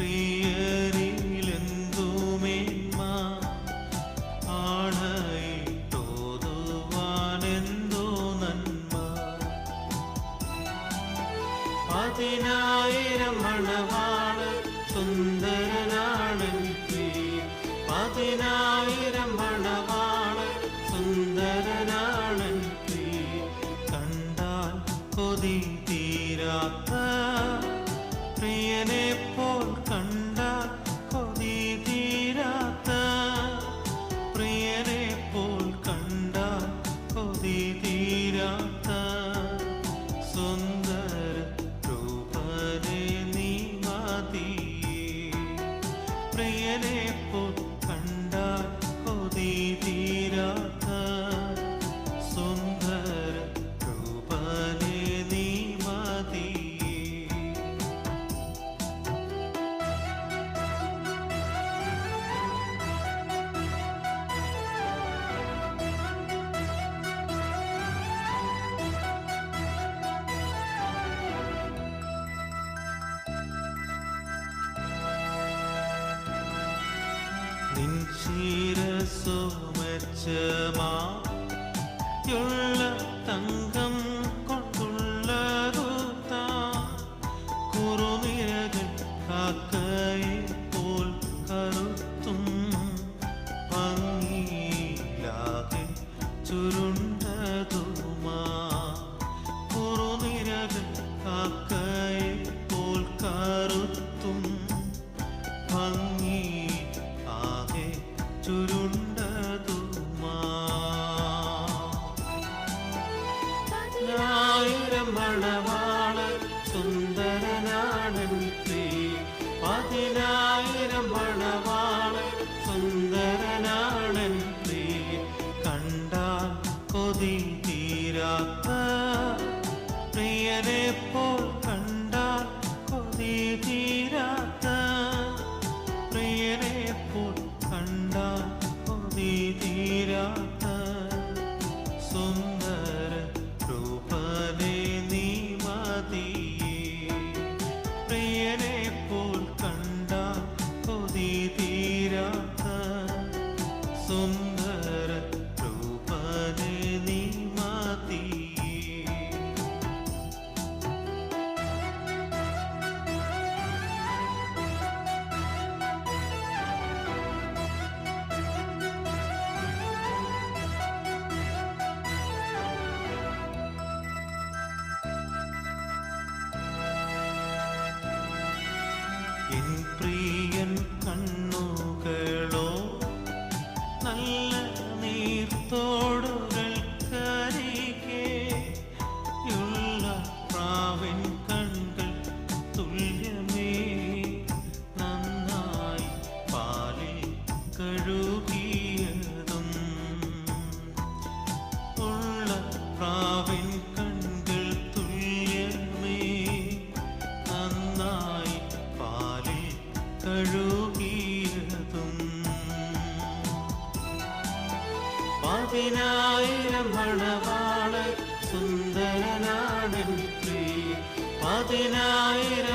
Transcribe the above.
പ്രിയരിലെന്തുമേന്മ ആണയിട്ടോതുവാനെന്തോ നന്മ. 10,000 മണവാളൻ സുന്ദരനാണൻ പ്രിയ. 10,000 മണവാളൻ സുന്ദരനാണൻ പ്രിയ. കണ്ടാൽ കൊതി തീരാത്ത പ്രിയനെ പോൽ കണ്ടാൽ കൊതി തീരാത്ത പ്രിയനെ പോൽ കണ്ടാൽ കൊതി തീരാത്ത സുന്ദര രൂപനെ നീ മതിയേ. പ്രിയനെ പോൽ കണ്ടാൽ കൊതി തീരാത്ത സുന്ദര രൂപനെ നീ മതിയേ. നിൻ ശിരസുമെച്ചമായുള്ള തങ്കം കൊണ്ടുള്ളതുത്ത കുറുനിരകൾ കാക്കയെ പോൽ കറുത്തും ഭംഗിയിലാകെ ചുരുണ്ടതുമാ. കുറുനിരകൾ കാക്കയെ പോൽ കറുത്തും ഭംഗി ആകെ ചുരുണ്ടതുമാ. 10,000 മണവാളൻ സുന്ദരനാണൻ പ്രിയ. 10,000 മണവാളൻ സുന്ദരനാണൻ പ്രിയ. കണ്ടാൽ കൊതി തീരാത്ത പ്രിയനെ പോൽ കണ്ടാൽ കൊതി തീരാത്ത പ്രിയനെ പോൽ കണ്ടാൽ കൊതി തീരാത്ത സുന്ദര രൂപനെ നീ മതിയേ. പ്രിയനെ പോൽ കണ്ടാൽ കൊതി തീരാത്ത സുന്ദര രൂപനെ നീ മതിയേ. എൻ പ്രിയൻ കണ്ണുകളോ നല്ല നീർത്തോടുകൾക്കരികെയുള്ള പ്രാവിൻ കണ്കൾ തുല്യമേ നന്നായി പാലിൽ കഴുകിയതും ഉള്ള പ്രാവിൻ കണ്കൾ തുല്യമേ നന്നായി പാലിൽ കഴുകിയതും. 10,000 മണവാളൻ സുന്ദരനാണൻ പ്രിയ. 10,000